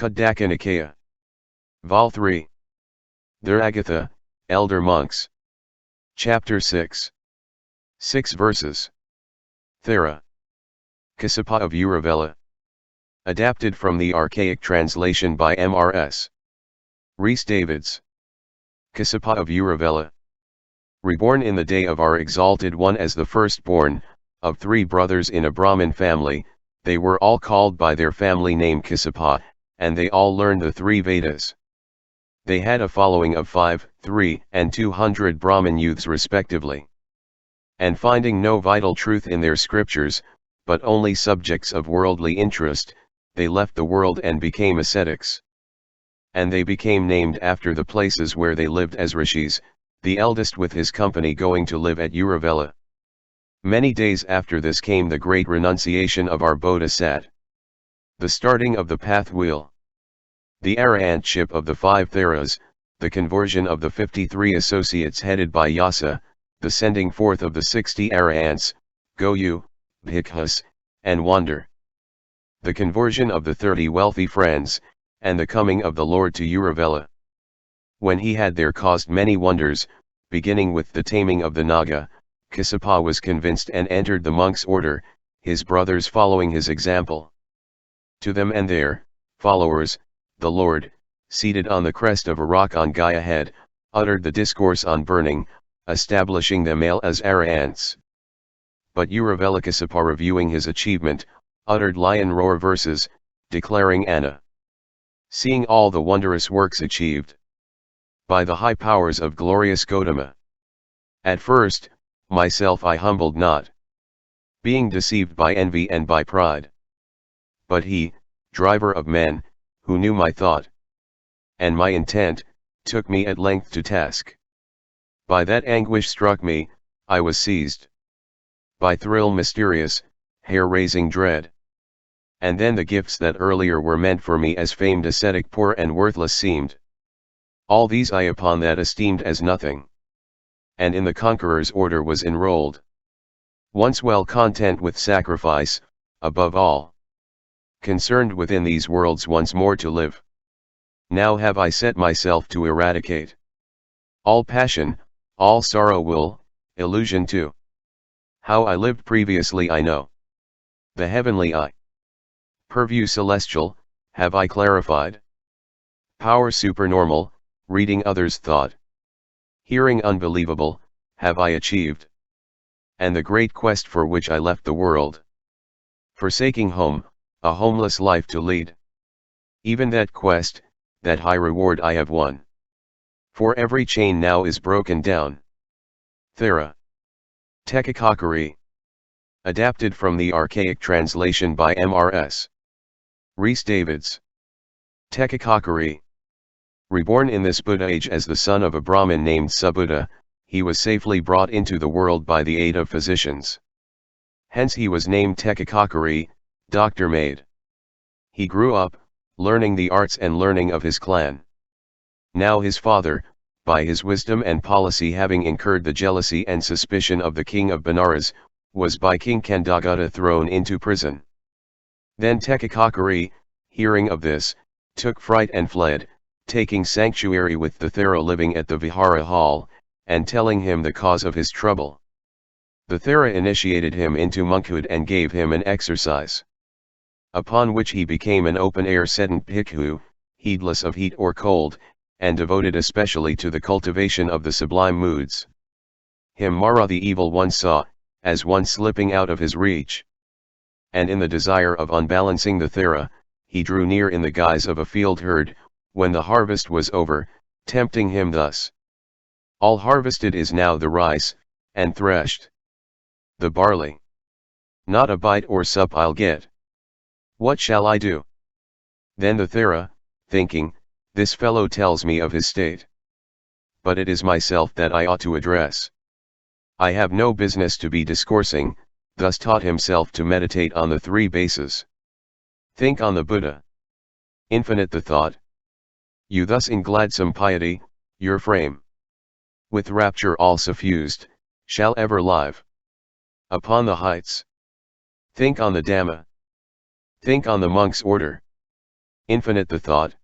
Khuddhaka Nikàya. Vol 3. Thera, Elder Monks. Chapter 6. 6 verses. Thera. Kosiya of Uruvela. Adapted from the archaic translation by Mrs. Rhys Davids. Kosiya of Uruvela. Reborn in the day of our exalted one as the firstborn, of 3 brothers in a Brahmin family, they were all called by their family name Kosiya, and they all learned the 3 Vedas. They had a following of 5, 3, and 200 Brahmin youths respectively. And finding no vital truth in their scriptures, but only subjects of worldly interest, they left the world and became ascetics. And they became named after the places where they lived as Rishis, the eldest with his company going to live at Uruvela. Many days after this came the great renunciation of our Bodhisattva. The starting of the path wheel. The arahantship of the 5 Theras, the conversion of the 53 associates headed by Yasa, the sending forth of the 60 arahants, Goyu, Bhikkhus, and Wander. The conversion of the 30 wealthy friends, and the coming of the Lord to Uruvela. When he had there caused many wonders, beginning with the taming of the Naga, Kosiya was convinced and entered the monk's order, his brothers following his example. To them and their followers, the Lord, seated on the crest of a rock on Gaya head, uttered the discourse on burning, establishing them all as arahants. But Uruvela Kosiya, reviewing his achievement, uttered lion roar verses, declaring Anna. Seeing all the wondrous works achieved by the high powers of glorious Gautama. At first, myself I humbled not, being deceived by envy and by pride. But he, driver of men, who knew my thought and my intent, took me at length to task. By that anguish struck me, I was seized by thrill mysterious, hair-raising dread. And then the gifts that earlier were meant for me as famed ascetic poor and worthless seemed. All these I upon that esteemed as nothing. And in the conqueror's order was enrolled. Once well content with sacrifice, above all concerned within these worlds once more to live. Now have I set myself to eradicate all passion, all sorrow will, illusion too. How I lived previously I know. The heavenly eye, purview celestial, have I clarified. Power supernormal, reading others' thought. Hearing unbelievable, have I achieved. And the great quest for which I left the world. Forsaking home, a homeless life to lead. Even that quest, that high reward I have won. For every chain now is broken down. Thera. Tekakakari. Adapted from the archaic translation by Mrs. Rhys Davids. Tekakakari. Reborn in this Buddha age as the son of a Brahmin named Subbuddha, he was safely brought into the world by the aid of physicians. Hence he was named Tekakakari, doctor made. He grew up, learning the arts and learning of his clan. Now his father, by his wisdom and policy having incurred the jealousy and suspicion of the king of Benares, was by King Khuddhaka thrown into prison. Then Tekakakari, hearing of this, took fright and fled, taking sanctuary with the Thera living at the Vihara hall, and telling him the cause of his trouble. The Thera initiated him into monkhood and gave him an exercise. Upon which he became an open-air sedent bhikkhu, heedless of heat or cold, and devoted especially to the cultivation of the sublime moods. Him Mara the evil one saw, as one slipping out of his reach. And in the desire of unbalancing the Thera, he drew near in the guise of a field herd, when the harvest was over, tempting him thus. All harvested is now the rice, and threshed the barley. Not a bite or sup I'll get. What shall I do? Then the Thera, thinking, this fellow tells me of his state. But it is myself that I ought to address. I have no business to be discoursing, thus taught himself to meditate on the 3 bases. Think on the Buddha. Infinite the thought. You thus in gladsome piety, your frame, with rapture all suffused, shall ever live upon the heights. Think on the Dhamma. Think on the monk's order. Infinite the thought.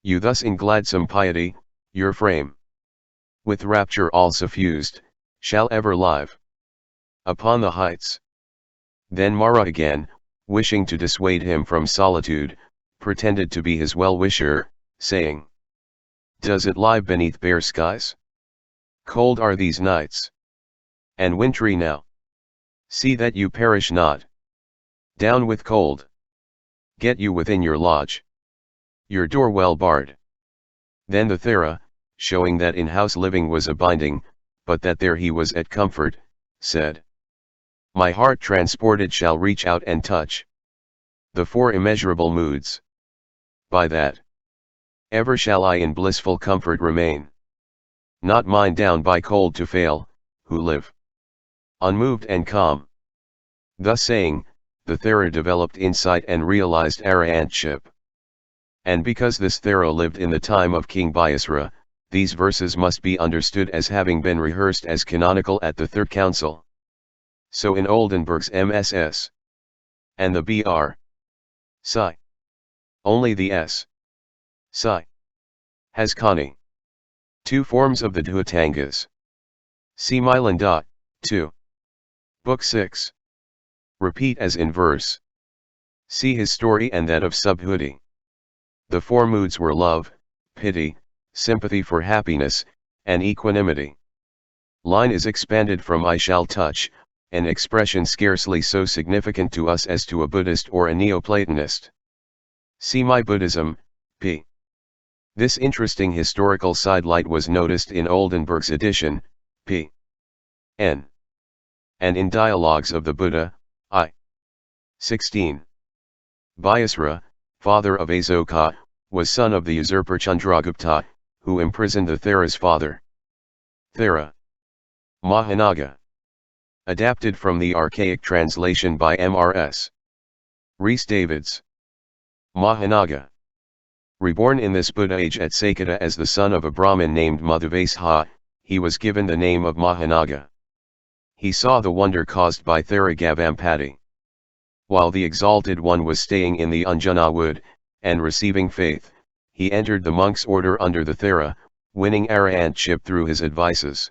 You thus in gladsome piety, your frame, with rapture all suffused, shall ever live upon the heights. Then Mara again, wishing to dissuade him from solitude, pretended to be his well-wisher, saying, Does it lie beneath bare skies? Cold are these nights, and wintry now. See that you perish not. Down with cold. Get you within your lodge, your door well barred. Then the Thera, showing that in-house living was a binding, but that there he was at comfort, said, My heart transported shall reach out and touch the four immeasurable moods. By that, ever shall I in blissful comfort remain. Not mine down by cold to fail, who live unmoved and calm. Thus saying, the Thera developed insight and realized arahantship. And because this Thera lived in the time of King Biasra, these verses must be understood as having been rehearsed as canonical at the Third Council. So in Oldenburg's MSS. And the Br. Sci. Only the S. Sci. Has Kani. Two forms of the Dhūtangas. See Milan. 2. Book 6. Repeat as in verse. See his story and that of Subhuti. The four moods were love, pity, sympathy for happiness, and equanimity. Line is expanded from I shall touch, an expression scarcely so significant to us as to a Buddhist or a Neoplatonist. See My Buddhism, p. This interesting historical sidelight was noticed in Oldenburg's edition, p. N. And in Dialogues of the Buddha, I. 16. Biasra, father of Asoka, was son of the usurper Chandragupta, who imprisoned the Thera's father. Thera. Mahanaga. Adapted from the archaic translation by Mrs. Rhys Davids. Mahanaga. Reborn in this Buddha age at Sakata as the son of a Brahmin named Madhuvesha, he was given the name of Mahanaga. He saw the wonder caused by Thera Gavampati. While the Exalted One was staying in the Anjana wood, and receiving faith, he entered the monk's order under the Thera, winning arahantship through his advices.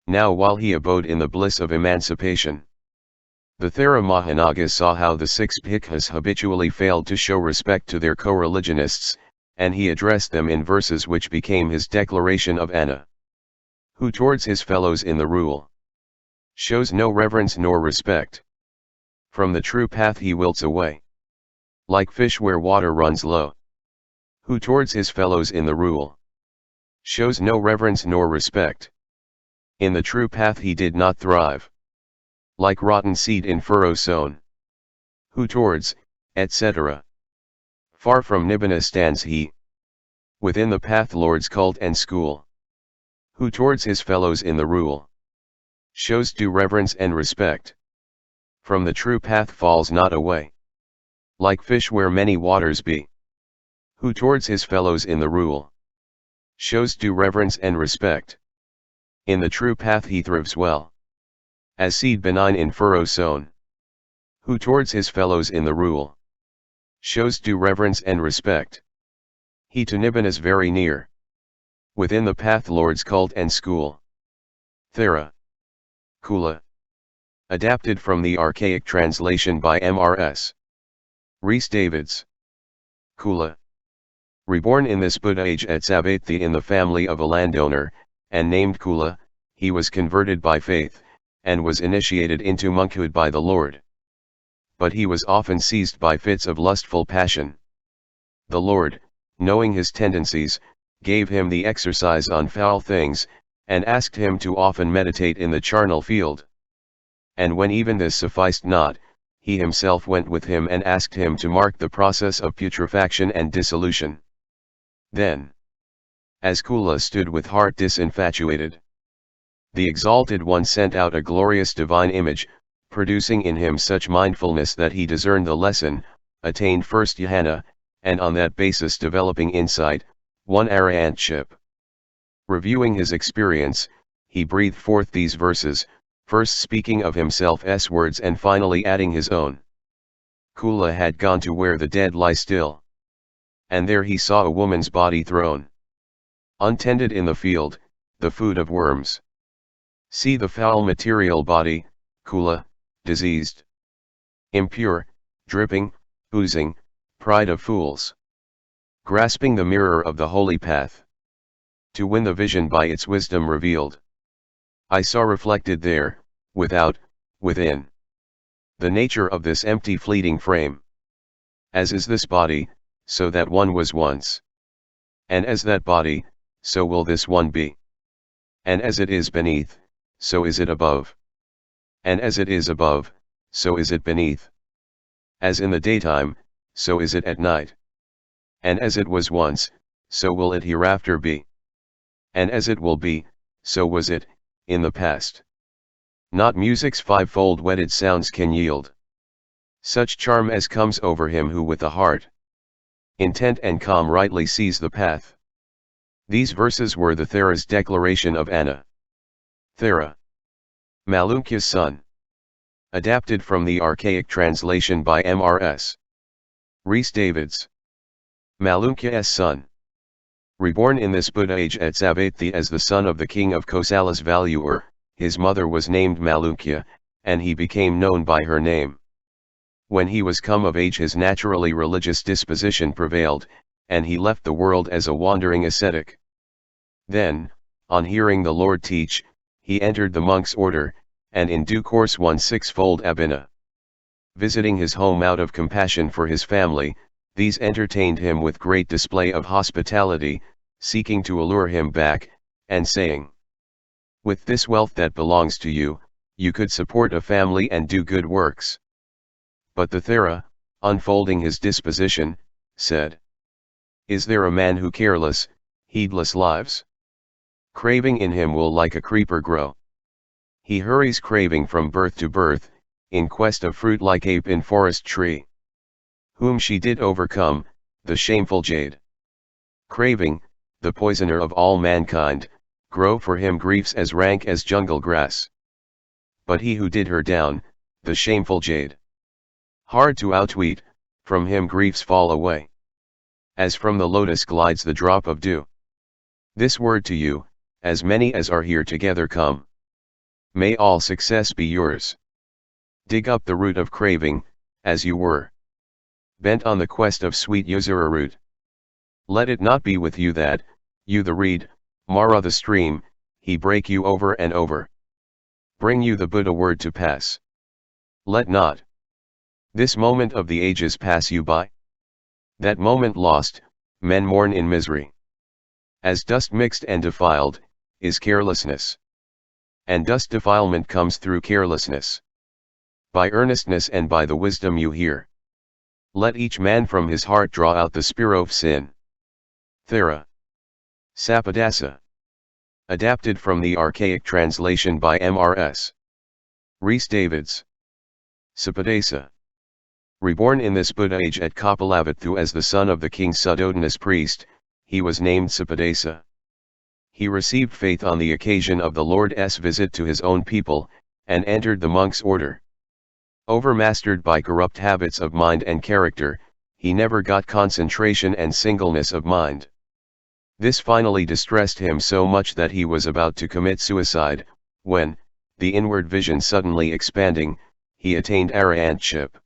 Now while he abode in the bliss of emancipation, the Thera Mahanagas saw how the six Bhikkhus habitually failed to show respect to their co-religionists, and he addressed them in verses which became his declaration of Anna. Who towards his fellows in the rule shows no reverence nor respect. From the true path he wilts away, like fish where water runs low. Who towards his fellows in the rule shows no reverence nor respect. In the true path he did not thrive, like rotten seed in furrow sown. Who towards, etc. Far from Nibbana stands he, within the path Lord's cult and school. Who towards his fellows in the rule shows due reverence and respect. From the true path falls not away, like fish where many waters be. Who towards his fellows in the rule shows due reverence and respect. In the true path he thrives well, as seed benign in furrow sown. Who towards his fellows in the rule shows due reverence and respect. He to Nibbana is very near, within the path Lord's cult and school. Thera. Kula. Adapted from the archaic translation by Mrs. Rhys Davids. Kula. Reborn in this Buddha age at Sāvatthī in the family of a landowner, and named Kula, he was converted by faith, and was initiated into monkhood by the Lord. But he was often seized by fits of lustful passion. The Lord, knowing his tendencies, gave him the exercise on foul things, and asked him to often meditate in the charnel field. And when even this sufficed not, he himself went with him and asked him to mark the process of putrefaction and dissolution. Then, as Kula stood with heart disinfatuated, the Exalted One sent out a glorious divine image, producing in him such mindfulness that he discerned the lesson, attained first jhana, and on that basis developing insight, won arahantship. Reviewing his experience, he breathed forth these verses, first speaking of himself's words and finally adding his own. Kula had gone to where the dead lie still. And there he saw a woman's body thrown untended in the field, the food of worms. See the foul material body, kula, diseased, impure, dripping, oozing, pride of fools. Grasping the mirror of the holy path, to win the vision by its wisdom revealed. I saw reflected there, without, within, the nature of this empty fleeting frame. As is this body, so that one was once. And as that body, so will this one be. And as it is beneath, so is it above. And as it is above, so is it beneath. As in the daytime, so is it at night. And as it was once, so will it hereafter be. And as it will be, so was it, in the past. Not music's fivefold wedded sounds can yield such charm as comes over him who with a heart intent and calm rightly sees the path. These verses were the Thera's declaration of Anna. Thera, Malunkyā's son. Adapted from the archaic translation by Mrs. Rhys Davids. Malunkyā's son. Reborn in this Buddha age at Sāvatthī as the son of the king of Kosala's valuer, his mother was named Malunkyā, and he became known by her name. When he was come of age his naturally religious disposition prevailed, and he left the world as a wandering ascetic. Then, on hearing the Lord teach, he entered the monk's order, and in due course won sixfold abhina. Visiting his home out of compassion for his family, these entertained him with great display of hospitality, seeking to allure him back, and saying, "With this wealth that belongs to you, you could support a family and do good works." But the Thera, unfolding his disposition, said, "Is there a man who careless, heedless lives? Craving in him will like a creeper grow. He hurries craving from birth to birth, in quest of fruit like ape in forest tree. Whom she did overcome, the shameful jade. Craving, the poisoner of all mankind, grow for him griefs as rank as jungle grass. But he who did her down, the shameful jade, hard to outweed, from him griefs fall away. As from the lotus glides the drop of dew. This word to you, as many as are here together come. May all success be yours. Dig up the root of craving, as you were bent on the quest of sweet Yusura root. Let it not be with you that, you the reed, Mara the stream, he break you over and over. Bring you the Buddha word to pass. Let not this moment of the ages pass you by. That moment lost, men mourn in misery. As dust mixed and defiled, is carelessness. And dust defilement comes through carelessness. By earnestness and by the wisdom you hear. Let each man from his heart draw out the spear of sin. Thera. Sapadasa. Adapted from the archaic translation by Mrs. Rhys Davids. Sapadasa. Reborn in this Buddha age at Kapilavatthu as the son of the king Suddhodana's priest, he was named Sapadasa. He received faith on the occasion of the Lord's visit to his own people, and entered the monk's order. Overmastered by corrupt habits of mind and character, he never got concentration and singleness of mind. This finally distressed him so much that he was about to commit suicide, when, the inward vision suddenly expanding, he attained arahantship.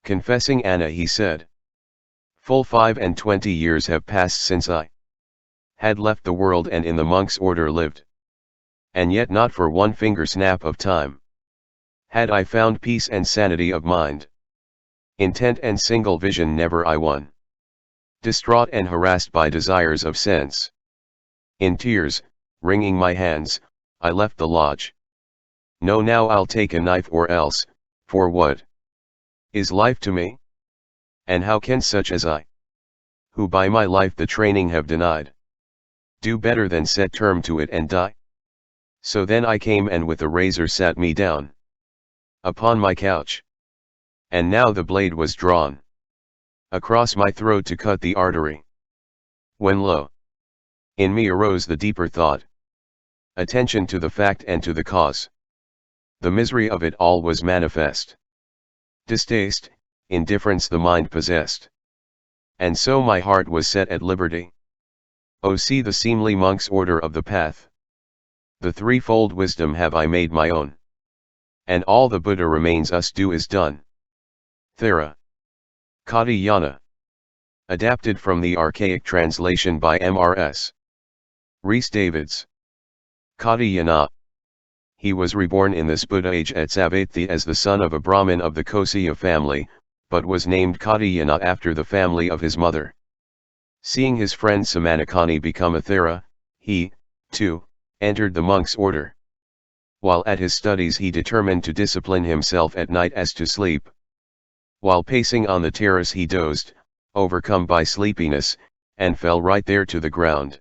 Confessing Anna he said, "Full 25 years have passed since I had left the world and in the monk's order lived. And yet not for one finger snap of time had I found peace and sanity of mind. Intent and single vision never I won. Distraught and harassed by desires of sense. In tears, wringing my hands, I left the lodge. No, now I'll take a knife or else, for what is life to me? And how can such as I, who by my life the training have denied, do better than set term to it and die? So then I came and with a razor sat me down upon my couch. And now the blade was drawn across my throat to cut the artery. When lo, in me arose the deeper thought, attention to the fact and to the cause. The misery of it all was manifest. Distaste, indifference the mind possessed. and so my heart was set at liberty. O see the seemly monk's order of the path. The threefold wisdom have I made my own. And all the Buddha remains us do is done. Thera. Kātiyāna. Adapted from the archaic translation by Mrs. Rhys Davids. Kātiyāna. He was reborn in this Buddha age at Sāvatthī as the son of a brahmin of the Kosiya family, but was named Kātiyāna after the family of his mother. Seeing his friend Sāmaññakāni become a Thera, he, too, entered the monk's order. While at his studies he determined to discipline himself at night as to sleep. While pacing on the terrace he dozed, overcome by sleepiness, and fell right there to the ground.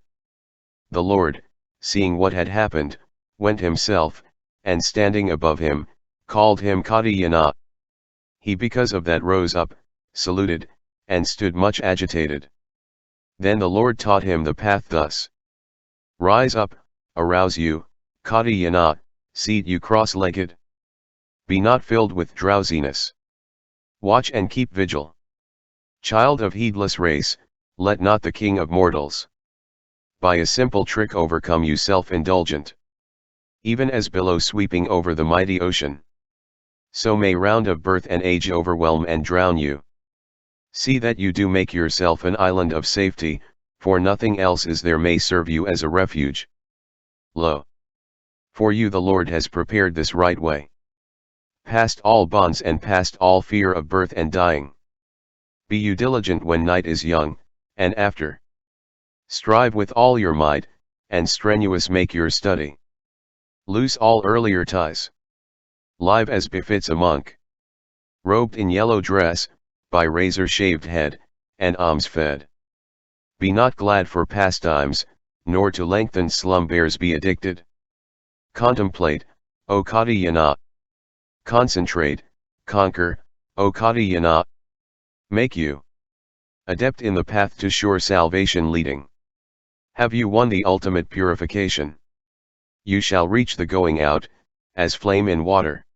The Lord, seeing what had happened, went himself, and standing above him, called him Kātiyāna. He because of that rose up, saluted, and stood much agitated. Then the Lord taught him the path thus. Rise up, arouse you, Kātiyāna, seat you cross-legged. Be not filled with drowsiness. Watch and keep vigil. Child of heedless race, let not the king of mortals by a simple trick overcome you self-indulgent. Even as billow sweeping over the mighty ocean, so may round of birth and age overwhelm and drown you. See that you do make yourself an island of safety, for nothing else is there may serve you as a refuge. Lo! For you the Lord has prepared this right way. Past all bonds and past all fear of birth and dying. Be you diligent when night is young, and after. Strive with all your might, and strenuous make your study. Loose all earlier ties. Live as befits a monk. Robed in yellow dress, by razor-shaved head, and alms fed. Be not glad for pastimes, nor to lengthened slumbers be addicted. Contemplate, O Kātiyāna. Concentrate, conquer, O Kātiyāna. Make you adept in the path to sure salvation leading. Have you won the ultimate purification? You shall reach the going out, as flame in water.